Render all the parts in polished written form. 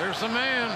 There's the man.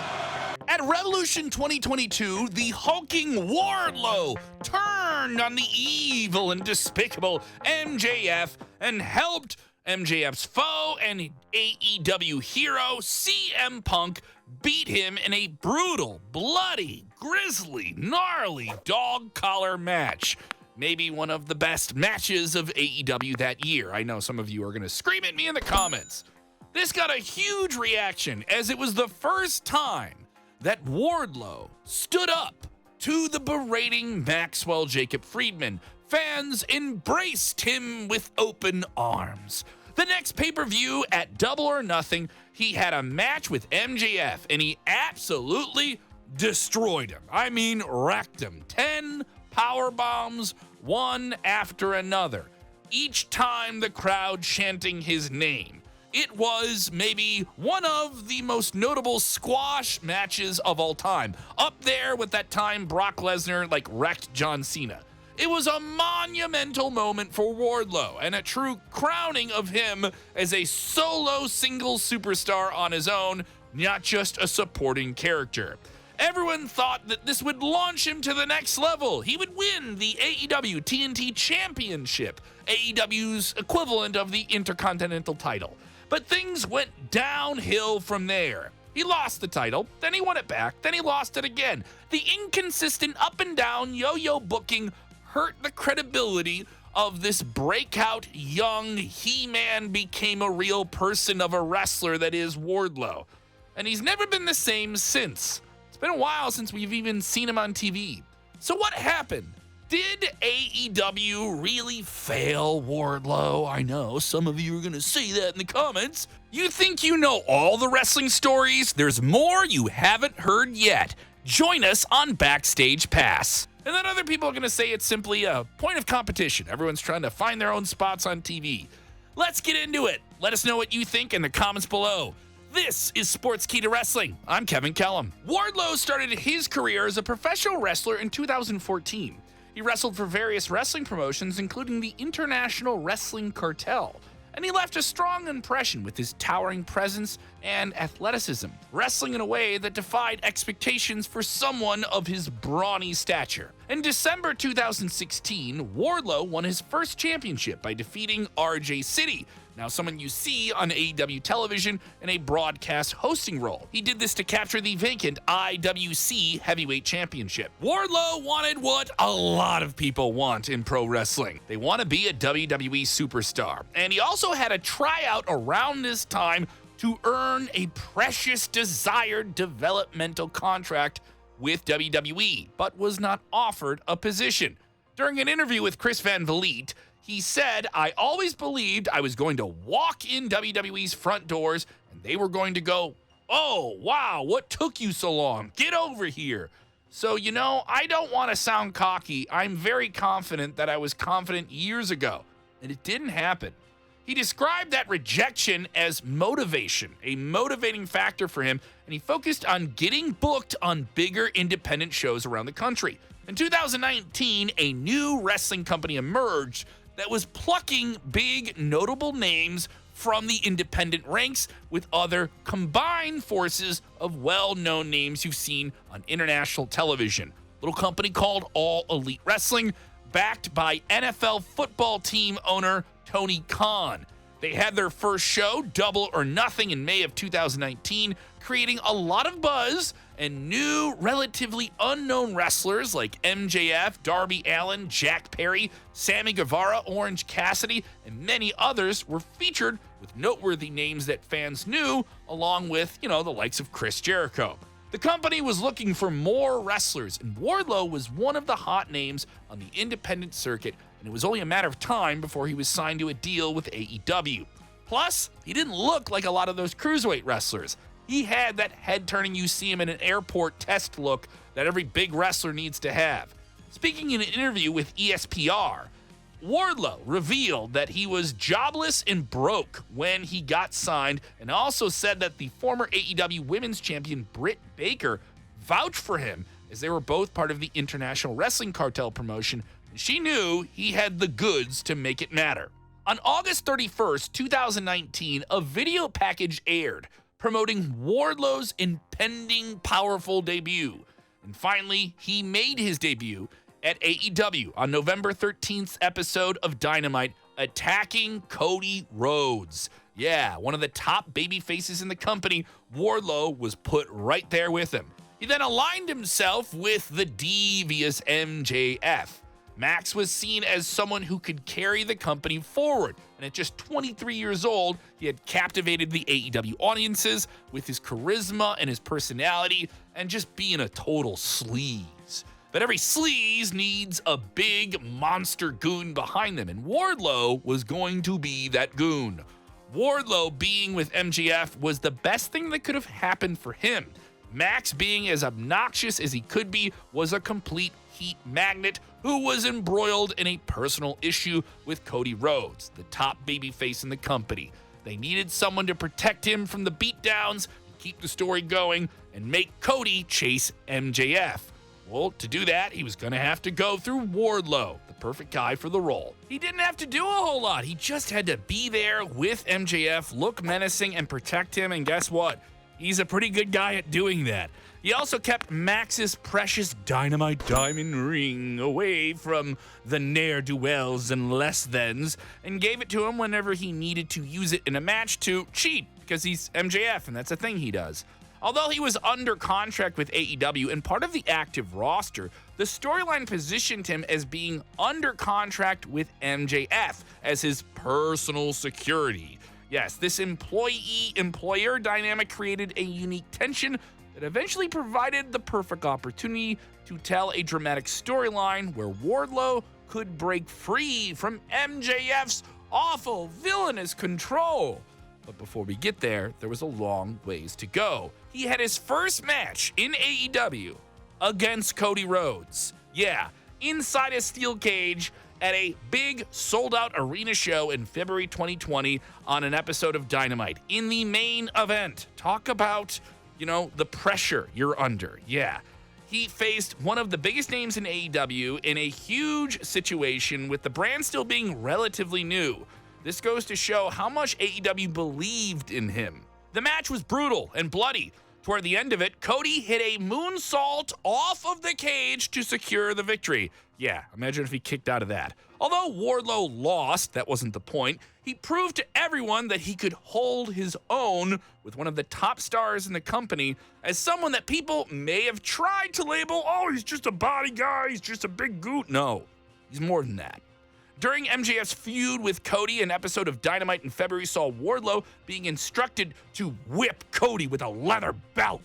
At Revolution 2022, the hulking Wardlow turned on the evil and despicable MJF and helped MJF's foe and AEW hero CM Punk beat him in a brutal, bloody, grisly, gnarly dog collar match. Maybe one of the best matches of AEW that year. I know some of you are going to scream at me in the comments. This got a huge reaction as it was the first time that Wardlow stood up to the berating Maxwell Jacob Friedman. Fans embraced him with open arms. The next pay-per-view at Double or Nothing, he had a match with MJF, and he absolutely destroyed him. I mean, wrecked him. 10 power bombs, one after another. Each time the crowd chanting his name. It was maybe one of the most notable squash matches of all time. Up there with that time Brock Lesnar wrecked John Cena. It was a monumental moment for Wardlow and a true crowning of him as a solo single superstar on his own, not just a supporting character. Everyone thought that this would launch him to the next level. He would win the AEW TNT Championship, AEW's equivalent of the Intercontinental title. But things went downhill from there. He lost the title, then he won it back, then he lost it again. The inconsistent up and down yo-yo booking hurt the credibility of this breakout young He-Man became a real person of a wrestler that is Wardlow. And he's never been the same since. It's been a while since we've even seen him on TV. So what happened? Did AEW really fail Wardlow? I know some of you are going to say that in the comments. You think you know all the wrestling stories? There's more you haven't heard yet. Join us on Backstage Pass. And then other people are going to say it's simply a point of competition. Everyone's trying to find their own spots on TV. Let's get into it. Let us know what you think in the comments below. This is Sportskeeda Wrestling. I'm Kevin Kellum. Wardlow started his career as a professional wrestler in 2014. He wrestled for various wrestling promotions, including the International Wrestling Cartel, and he left a strong impression with his towering presence and athleticism, wrestling in a way that defied expectations for someone of his brawny stature. In December 2016, Wardlow won his first championship by defeating RJ City, now someone you see on AEW television in a broadcast hosting role. He did this to capture the vacant IWC Heavyweight Championship. Wardlow wanted what a lot of people want in pro wrestling. They want to be a WWE superstar. And he also had a tryout around this time to earn a precious desired developmental contract with WWE, but was not offered a position. During an interview with Chris Van Vliet, he said, "I always believed I was going to walk in WWE's front doors and they were going to go, 'Oh, wow, what took you so long? Get over here.' So, I don't want to sound cocky. I'm very confident that I was confident years ago, and it didn't happen." He described that rejection as motivation, a motivating factor for him, and he focused on getting booked on bigger independent shows around the country. In 2019, a new wrestling company emerged that was plucking big, notable names from the independent ranks with other combined forces of well-known names you've seen on international television. A little company called All Elite Wrestling, backed by NFL football team owner Tony Khan. They had their first show, Double or Nothing, in May of 2019, creating a lot of buzz, and new, relatively unknown wrestlers like MJF, Darby Allin, Jack Perry, Sammy Guevara, Orange Cassidy, and many others were featured with noteworthy names that fans knew, along with, the likes of Chris Jericho. The company was looking for more wrestlers, and Wardlow was one of the hot names on the independent circuit, and it was only a matter of time before he was signed to a deal with AEW. Plus, he didn't look like a lot of those cruiserweight wrestlers. He had that head-turning you see him in an airport test look that every big wrestler needs to have. Speaking in an interview with ESPR, Wardlow revealed that he was jobless and broke when he got signed, and also said that the former AEW Women's Champion Britt Baker vouched for him as they were both part of the International Wrestling Cartel promotion, and she knew he had the goods to make it matter. On August 31st, 2019, a video package aired promoting Wardlow's impending powerful debut. And finally, he made his debut at AEW on November 13th's episode of Dynamite, attacking Cody Rhodes. Yeah, one of the top baby faces in the company, Wardlow was put right there with him. He then aligned himself with the devious MJF. Max was seen as someone who could carry the company forward, and at just 23 years old, he had captivated the AEW audiences with his charisma and his personality and just being a total sleaze. But every sleaze needs a big monster goon behind them, and Wardlow was going to be that goon. Wardlow being with MJF was the best thing that could have happened for him. Max, being as obnoxious as he could be, was a complete heat magnet who was embroiled in a personal issue with Cody Rhodes, the top babyface in the company. They needed someone to protect him from the beatdowns, keep the story going, and make Cody chase MJF. Well, to do that, he was going to have to go through Wardlow, the perfect guy for the role. He didn't have to do a whole lot. He just had to be there with MJF, look menacing, and protect him, and guess what? He's a pretty good guy at doing that. He also kept Max's precious Dynamite diamond ring away from the ne'er-do-wells and less-thans and gave it to him whenever he needed to use it in a match to cheat, because he's MJF and that's a thing he does. Although he was under contract with AEW and part of the active roster, the storyline positioned him as being under contract with MJF as his personal security. Yes, this employee-employer dynamic created a unique tension that eventually provided the perfect opportunity to tell a dramatic storyline where Wardlow could break free from MJF's awful, villainous control. But before we get there, there was a long ways to go. He had his first match in AEW against Cody Rhodes. Yeah, inside a steel cage at a big sold-out arena show in February 2020 on an episode of Dynamite. In the main event, talk about, the pressure you're under. Yeah. He faced one of the biggest names in AEW in a huge situation with the brand still being relatively new. This goes to show how much AEW believed in him. The match was brutal and bloody. Toward the end of it, Cody hit a moonsault off of the cage to secure the victory. Yeah, imagine if he kicked out of that. Although Wardlow lost, that wasn't the point. He proved to everyone that he could hold his own with one of the top stars in the company as someone that people may have tried to label, oh, he's just a body guy, he's just a big goot. No, he's more than that. During MJF's feud with Cody, an episode of Dynamite in February saw Wardlow being instructed to whip Cody with a leather belt.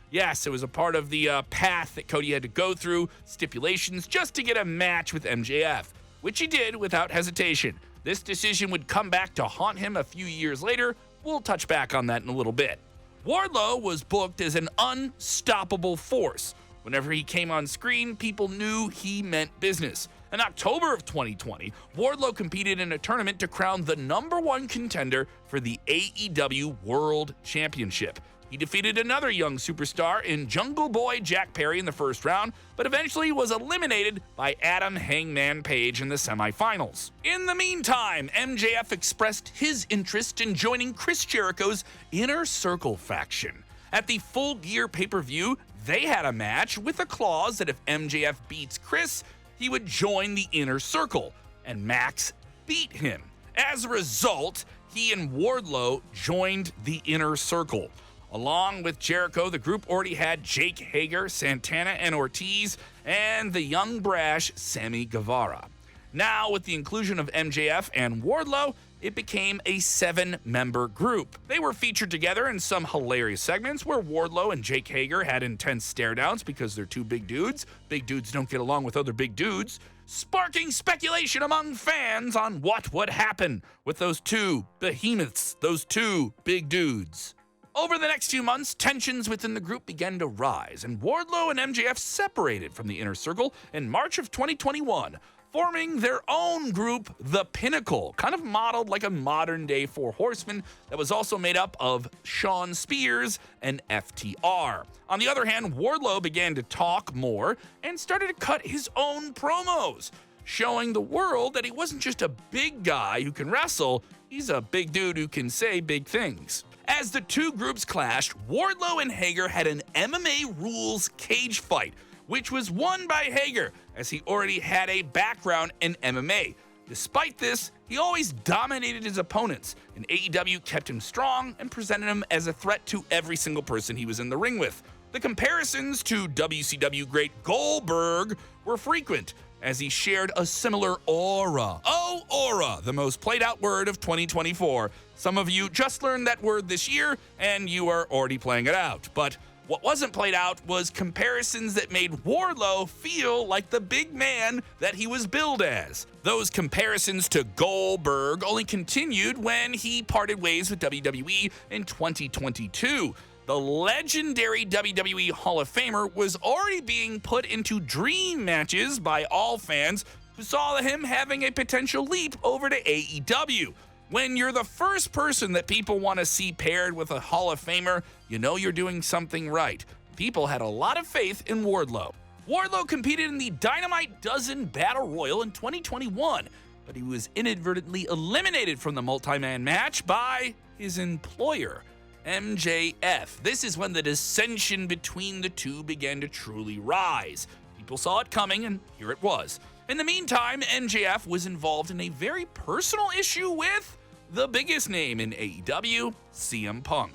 Yes, it was a part of the path that Cody had to go through, stipulations, just to get a match with MJF, which he did without hesitation. This decision would come back to haunt him a few years later. We'll touch back on that in a little bit. Wardlow was booked as an unstoppable force. Whenever he came on screen, people knew he meant business. In October of 2020, Wardlow competed in a tournament to crown the #1 contender for the AEW World Championship. He defeated another young superstar in Jungle Boy Jack Perry in the first round, but eventually was eliminated by Adam Hangman Page in the semifinals. In the meantime, MJF expressed his interest in joining Chris Jericho's Inner Circle faction. At the Full Gear pay-per-view, they had a match with a clause that if MJF beats Chris, he would join the Inner Circle, and Max beat him. As a result, he and Wardlow joined the Inner Circle. Along with Jericho, the group already had Jake Hager, Santana, and Ortiz, and the young brash Sammy Guevara. Now, with the inclusion of MJF and Wardlow, it became a 7-member group. They were featured together in some hilarious segments where Wardlow and Jake Hager had intense stare-downs because they're two big dudes. Big dudes don't get along with other big dudes, sparking speculation among fans on what would happen with those two behemoths, those two big dudes. Over the next few months, tensions within the group began to rise, and Wardlow and MJF separated from the Inner Circle in March of 2021, forming their own group, The Pinnacle, kind of modeled like a modern-day Four Horsemen that was also made up of Shawn Spears and FTR. On the other hand, Wardlow began to talk more and started to cut his own promos. showing the world that he wasn't just a big guy who can wrestle, he's a big dude who can say big things. As the two groups clashed, Wardlow and Hager had an MMA rules cage fight, which was won by Hager, as he already had a background in MMA. Despite this, he always dominated his opponents, and AEW kept him strong and presented him as a threat to every single person he was in the ring with. The comparisons to WCW great Goldberg were frequent, as he shared a similar aura. Oh, aura, the most played out word of 2024. Some of you just learned that word this year, and you are already playing it out. But what wasn't played out was comparisons that made Wardlow feel like the big man that he was billed as. Those comparisons to Goldberg only continued when he parted ways with WWE in 2022. The legendary WWE Hall of Famer was already being put into dream matches by all fans who saw him having a potential leap over to AEW. When you're the first person that people want to see paired with a Hall of Famer, you know you're doing something right. People had a lot of faith in Wardlow. Wardlow competed in the Dynamite Dozen Battle Royal in 2021, but he was inadvertently eliminated from the multi-man match by his employer, MJF. This is when the dissension between the two began to truly rise. People saw it coming, and here it was. In the meantime, MJF was involved in a very personal issue with the biggest name in AEW, CM Punk.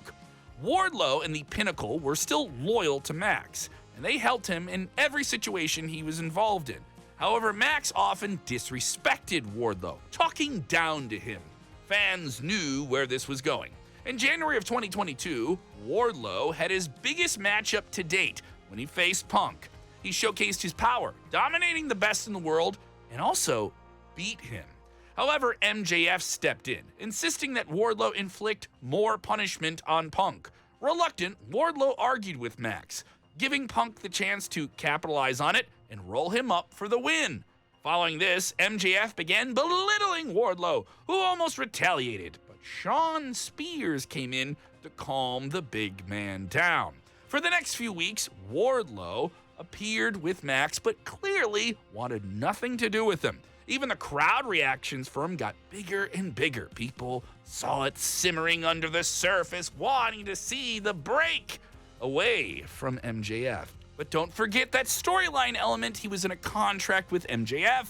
Wardlow and the Pinnacle were still loyal to Max, and they helped him in every situation he was involved in. However, Max often disrespected Wardlow, talking down to him. Fans knew where this was going. In January of 2022, Wardlow had his biggest matchup to date when he faced Punk. He showcased his power, dominating the best in the world, and also beat him. However, MJF stepped in, insisting that Wardlow inflict more punishment on Punk. Reluctant, Wardlow argued with Max, giving Punk the chance to capitalize on it and roll him up for the win. Following this, MJF began belittling Wardlow, who almost retaliated, but Shawn Spears came in to calm the big man down. For the next few weeks, Wardlow appeared with Max, but clearly wanted nothing to do with him. Even the crowd reactions for him got bigger and bigger. People saw it simmering under the surface, wanting to see the break away from MJF. But don't forget that storyline element. He was in a contract with MJF,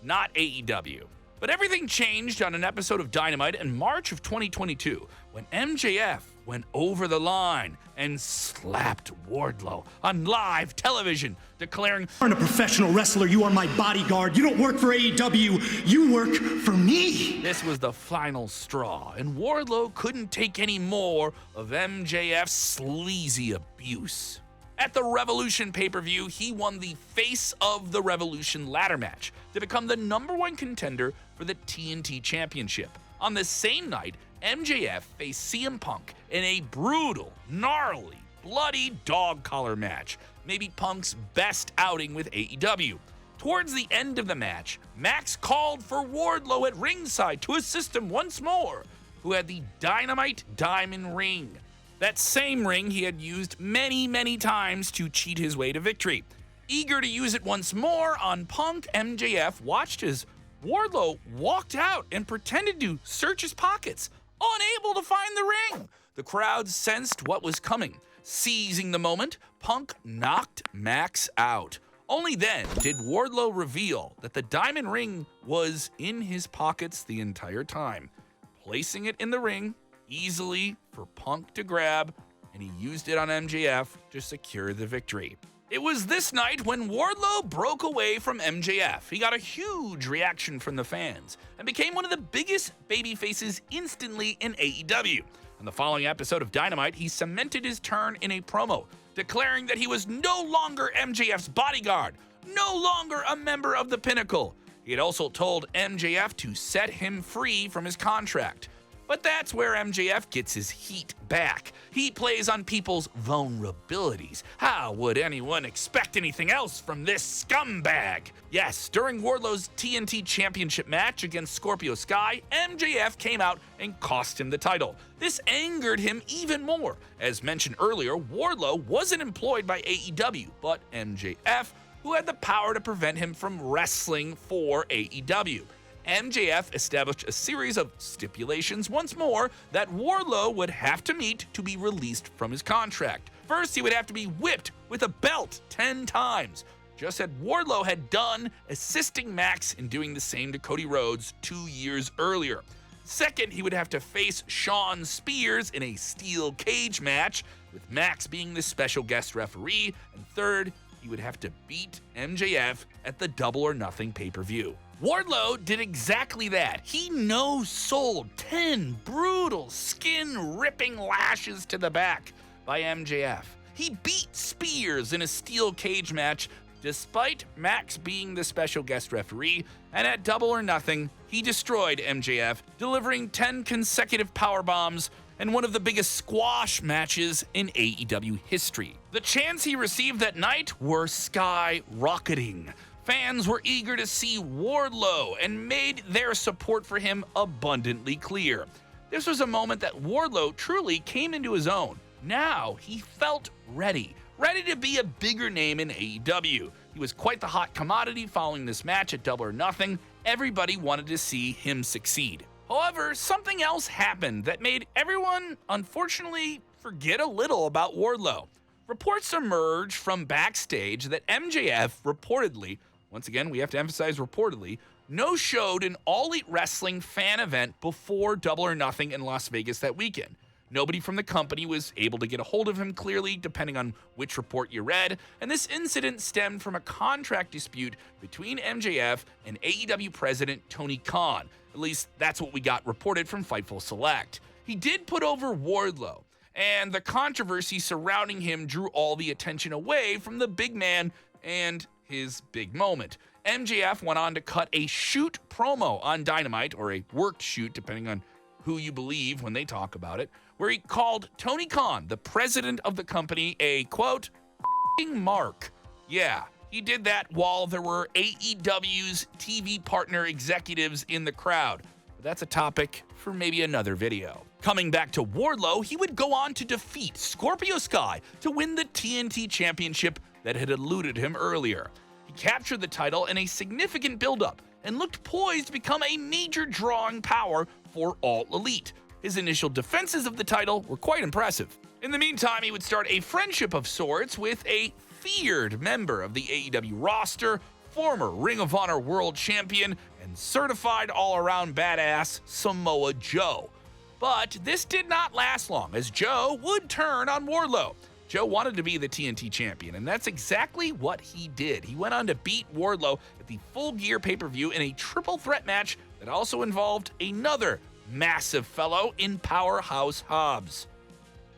not AEW. But everything changed on an episode of Dynamite in March of 2022 when MJF went over the line and slapped Wardlow on live television, declaring, "You aren't a professional wrestler, you are my bodyguard. You don't work for AEW, you work for me." This was the final straw, and Wardlow couldn't take any more of MJF's sleazy abuse. At the Revolution pay-per-view, he won the Face of the Revolution ladder match to become the #1 contender for the TNT Championship. On the same night, MJF faced CM Punk in a brutal, gnarly, bloody dog collar match, maybe Punk's best outing with AEW. Towards the end of the match, Max called for Wardlow at ringside to assist him once more, who had the Dynamite Diamond Ring. That same ring he had used many, many times to cheat his way to victory. Eager to use it once more on Punk, MJF watched as Wardlow walked out and pretended to search his pockets, unable to find the ring. The crowd sensed what was coming. Seizing the moment, Punk knocked Max out. Only then did Wardlow reveal that the diamond ring was in his pockets the entire time, placing it in the ring easily for Punk to grab, and he used it on MJF to secure the victory. It was this night when Wardlow broke away from MJF. He got a huge reaction from the fans and became one of the biggest babyfaces instantly in AEW. On the following episode of Dynamite, he cemented his turn in a promo, declaring that he was no longer MJF's bodyguard, no longer a member of the Pinnacle. He had also told MJF to set him free from his contract. But that's where MJF gets his heat back. He plays on people's vulnerabilities. How would anyone expect anything else from this scumbag? Yes, during Wardlow's TNT Championship match against Scorpio Sky, MJF came out and cost him the title. This angered him even more. As mentioned earlier, Wardlow wasn't employed by AEW, but MJF who had the power to prevent him from wrestling for AEW. MJF established a series of stipulations once more that Wardlow would have to meet to be released from his contract. First, he would have to be whipped with a belt 10 times, just as Wardlow had done, assisting Max in doing the same to Cody Rhodes 2 years earlier. Second, he would have to face Shawn Spears in a steel cage match, with Max being the special guest referee. And third, he would have to beat MJF at the Double or Nothing pay-per-view. Wardlow did exactly that. He no-sold 10 brutal, skin-ripping lashes to the back by MJF. He beat Spears in a steel cage match, despite Max being the special guest referee, and at Double or Nothing, he destroyed MJF, delivering 10 consecutive powerbombs and one of the biggest squash matches in AEW history. The chants he received that night were skyrocketing. Fans were eager to see Wardlow and made their support for him abundantly clear. This was a moment that Wardlow truly came into his own. Now he felt ready to be a bigger name in AEW. He was quite the hot commodity following this match at Double or Nothing. Everybody wanted to see him succeed. However, something else happened that made everyone, unfortunately, forget a little about Wardlow. Reports emerged from backstage that MJF reportedly, once again, we have to emphasize reportedly, no-showed an All Elite Wrestling fan event before Double or Nothing in Las Vegas that weekend. Nobody from the company was able to get a hold of him clearly, depending on which report you read, and this incident stemmed from a contract dispute between MJF and AEW president Tony Khan. At least that's what we got reported from Fightful Select. He did put over Wardlow, and the controversy surrounding him drew all the attention away from the big man and his big moment. MJF went on to cut a shoot promo on Dynamite, or a worked shoot, depending on who you believe when they talk about it, where he called Tony Khan, the president of the company, a, quote, f***ing mark. Yeah, he did that while there were AEW's TV partner executives in the crowd. But that's a topic for maybe another video. Coming back to Wardlow, he would go on to defeat Scorpio Sky to win the TNT Championship that had eluded him earlier. He captured the title in a significant build-up and looked poised to become a major drawing power for All Elite. His initial defenses of the title were quite impressive. In the meantime, he would start a friendship of sorts with a feared member of the AEW roster, former Ring of Honor World Champion, and certified all-around badass Samoa Joe. But this did not last long, as Joe would turn on Wardlow. Joe wanted to be the TNT champion, and that's exactly what he did. He went on to beat Wardlow at the Full Gear pay-per-view in a triple threat match that also involved another massive fellow in Powerhouse Hobbs.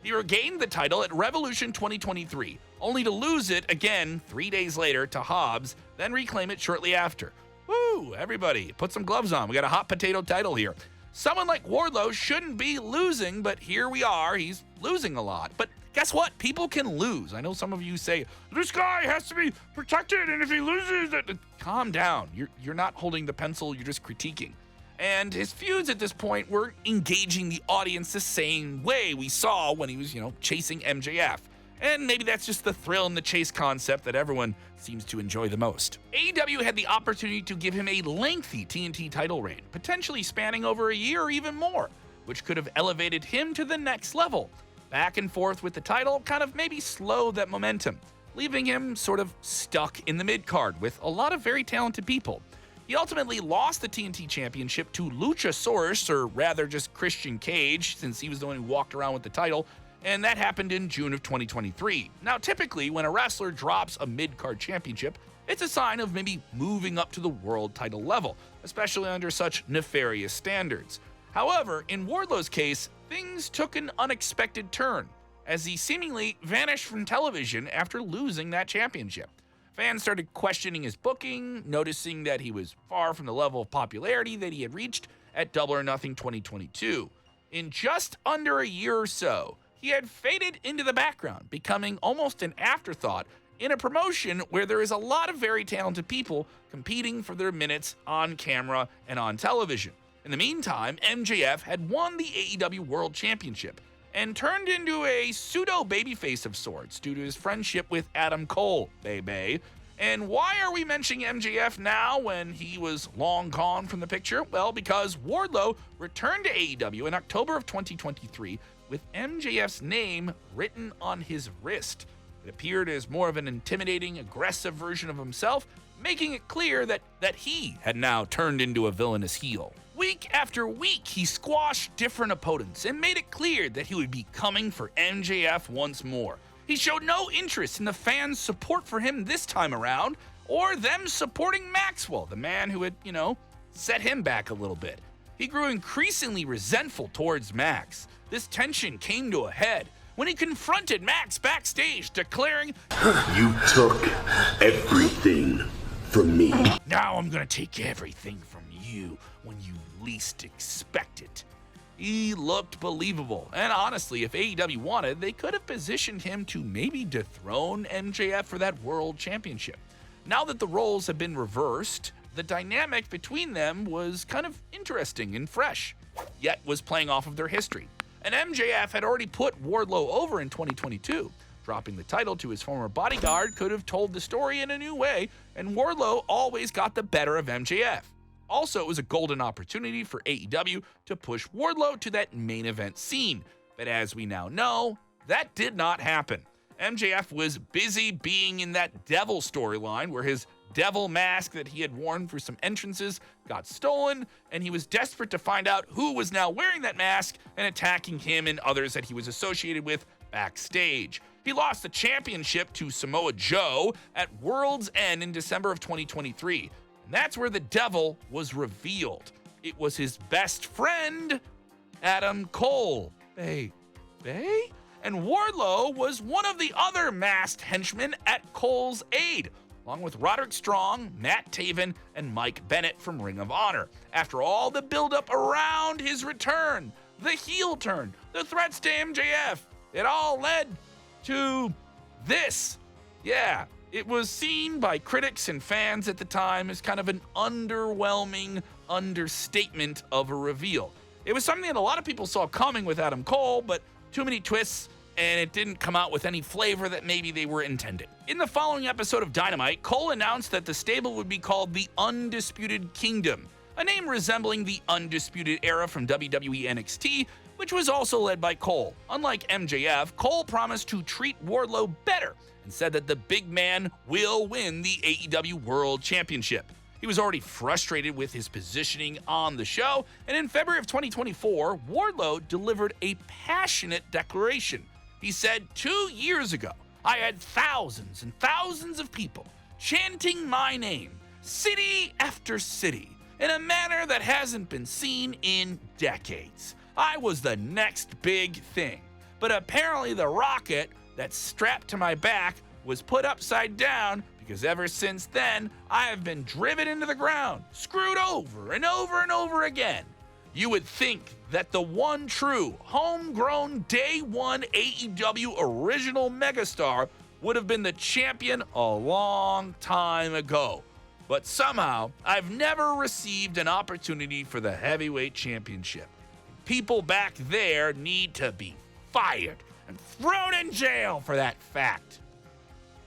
He regained the title at Revolution 2023, only to lose it again 3 days later to Hobbs, then reclaim it shortly after. Woo, everybody, put some gloves on. We got a hot potato title here. Someone like Wardlow shouldn't be losing, but here we are. He's losing a lot. But guess what? People can lose. I know some of you say, this guy has to be protected, and if he loses, calm down. You're not holding the pencil, you're just critiquing. And his feuds at this point were engaging the audience the same way we saw when he was, chasing MJF. And maybe that's just the thrill in the chase concept that everyone seems to enjoy the most. AEW had the opportunity to give him a lengthy TNT title reign, potentially spanning over a year or even more, which could have elevated him to the next level. Back and forth with the title kind of maybe slowed that momentum, leaving him sort of stuck in the mid-card with a lot of very talented people. He ultimately lost the TNT Championship to Luchasaurus, or rather just Christian Cage, since he was the one who walked around with the title, and that happened in June of 2023. Now, typically, when a wrestler drops a mid-card championship, it's a sign of maybe moving up to the world title level, especially under such nefarious standards. However, in Wardlow's case, things took an unexpected turn, as he seemingly vanished from television after losing that championship. Fans started questioning his booking, noticing that he was far from the level of popularity that he had reached at Double or Nothing 2022. In just under a year or so, he had faded into the background, becoming almost an afterthought in a promotion where there is a lot of very talented people competing for their minutes on camera and on television. In the meantime, MJF had won the AEW World Championship and turned into a pseudo babyface of sorts due to his friendship with Adam Cole, baby. And why are we mentioning MJF now when he was long gone from the picture? Well, because Wardlow returned to AEW in October of 2023 with MJF's name written on his wrist. It appeared as more of an intimidating, aggressive version of himself, making it clear that he had now turned into a villainous heel. Week after week, he squashed different opponents and made it clear that he would be coming for MJF once more. He showed no interest in the fans' support for him this time around, or them supporting Maxwell, the man who had, set him back a little bit. He grew increasingly resentful towards Max. This tension came to a head when he confronted Max backstage, declaring, "You took everything from me. Now I'm gonna take everything from you when you least expect it." He looked believable, and honestly, if AEW wanted, they could have positioned him to maybe dethrone MJF for that World Championship. Now that the roles have been reversed, the dynamic between them was kind of interesting and fresh, yet was playing off of their history. And MJF had already put Wardlow over in 2022. Dropping the title to his former bodyguard could have told the story in a new way, and Wardlow always got the better of MJF. Also, it was a golden opportunity for AEW to push Wardlow to that main event scene. But as we now know, that did not happen. MJF was busy being in that devil storyline where his devil mask that he had worn for some entrances got stolen, and he was desperate to find out who was now wearing that mask and attacking him and others that he was associated with backstage. He lost the championship to Samoa Joe at World's End in December of 2023. And that's where the devil was revealed. It was his best friend, Adam Cole. Bay? And Wardlow was one of the other masked henchmen at Cole's aid, along with Roderick Strong, Matt Taven, and Mike Bennett from Ring of Honor. After all the buildup around his return, the heel turn, the threats to MJF, it all led to this. Yeah. It was seen by critics and fans at the time as kind of an underwhelming understatement of a reveal. It was something that a lot of people saw coming with Adam Cole, but too many twists, and it didn't come out with any flavor that maybe they were intending. In the following episode of Dynamite, Cole announced that the stable would be called the Undisputed Kingdom, a name resembling the Undisputed Era from WWE NXT, which was also led by Cole. Unlike MJF, Cole promised to treat Wardlow better and said that the big man will win the AEW World Championship. He was already frustrated with his positioning on the show, and in February of 2024, Wardlow delivered a passionate declaration. He said, 2 years ago, I had thousands and thousands of people chanting my name, city after city, in a manner that hasn't been seen in decades. I was the next big thing, but apparently the rocket that's strapped to my back was put upside down because ever since then, I have been driven into the ground, screwed over and over and over again. You would think that the one true, homegrown, day one AEW original megastar would have been the champion a long time ago. But somehow, I've never received an opportunity for the heavyweight championship. People back there need to be fired and thrown in jail for that fact.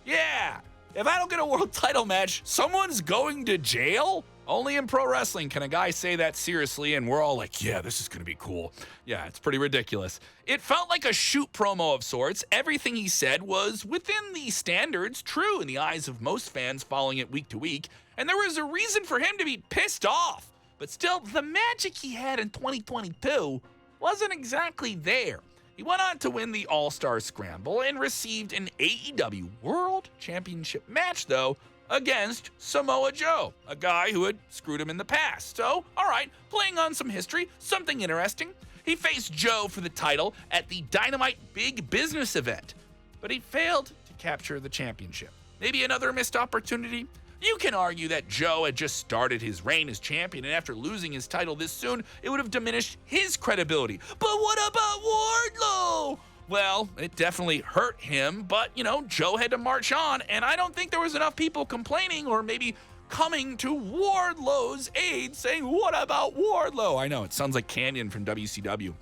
Yeah, if I don't get a world title match, someone's going to jail? Only in pro wrestling can a guy say that seriously and we're all like, yeah, this is going to be cool. Yeah, it's pretty ridiculous. It felt like a shoot promo of sorts. Everything he said was within the standards, true in the eyes of most fans following it week to week, and there was a reason for him to be pissed off. But still, the magic he had in 2022 wasn't exactly there. He went on to win the All-Star Scramble and received an AEW World Championship match, though, against Samoa Joe, a guy who had screwed him in the past. So, all right, playing on some history, something interesting. He faced Joe for the title at the Dynamite Big Business event, but he failed to capture the championship. Maybe another missed opportunity? You can argue that Joe had just started his reign as champion, and after losing his title this soon, it would have diminished his credibility. But what about Wardlow? Well, it definitely hurt him, but, Joe had to march on, and I don't think there was enough people complaining or maybe coming to Wardlow's aid saying, what about Wardlow? I know, it sounds like Canyon from WCW.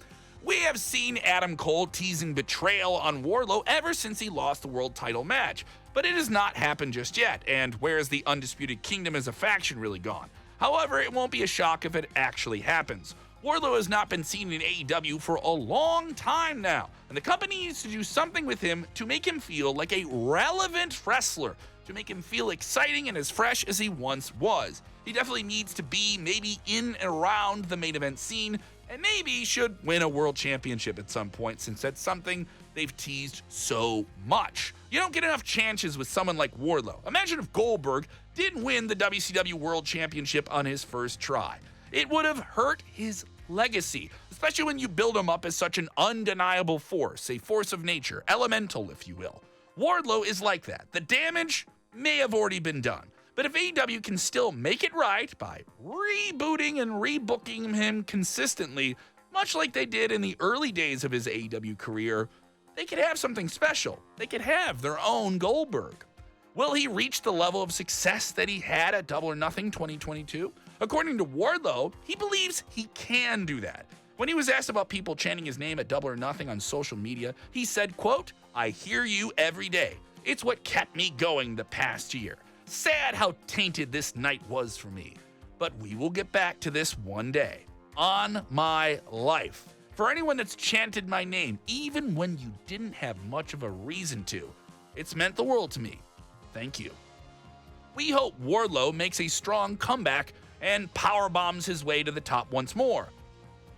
We have seen Adam Cole teasing betrayal on Wardlow ever since he lost the world title match. but it has not happened just yet, and where's the Undisputed Kingdom as a faction really gone? However, it won't be a shock if it actually happens. Wardlow has not been seen in AEW for a long time now, and the company needs to do something with him to make him feel like a relevant wrestler, to make him feel exciting and as fresh as he once was. He definitely needs to be maybe in and around the main event scene, and maybe should win a world championship at some point, since that's something they've teased so much. You don't get enough chances with someone like Wardlow. Imagine if Goldberg didn't win the WCW World Championship on his first try. It would have hurt his legacy, especially when you build him up as such an undeniable force, a force of nature, elemental, if you will. Wardlow is like that. The damage may have already been done, but if AEW can still make it right by rebooting and rebooking him consistently, much like they did in the early days of his AEW career, they could have something special. They could have their own Goldberg. Will he reach the level of success that he had at Double or Nothing 2022? According to Wardlow, he believes he can do that. When he was asked about people chanting his name at Double or Nothing on social media, he said, quote, "I hear you every day. It's what kept me going the past year. Sad how tainted this night was for me. But we will get back to this one day. On my life. For anyone that's chanted my name, even when you didn't have much of a reason to, it's meant the world to me. Thank you." We hope Wardlow makes a strong comeback and powerbombs his way to the top once more.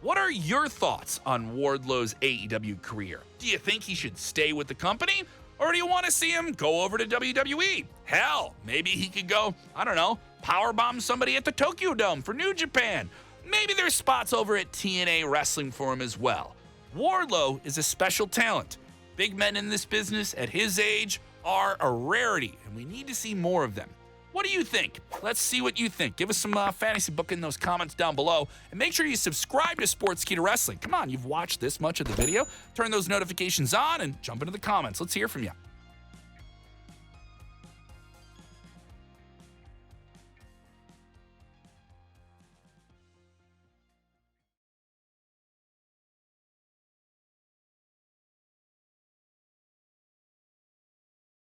What are your thoughts on Wardlow's AEW career? Do you think he should stay with the company? Or do you want to see him go over to WWE? Hell, maybe he could go, I don't know, powerbomb somebody at the Tokyo Dome for New Japan. Maybe there's spots over at TNA Wrestling for him as well. Wardlow is a special talent. Big men in this business at his age are a rarity, and we need to see more of them. What do you think? Let's see what you think. Give us some fantasy book in those comments down below, and make sure you subscribe to Sportskeeda Wrestling. Come on, you've watched this much of the video. Turn those notifications on and jump into the comments. Let's hear from you.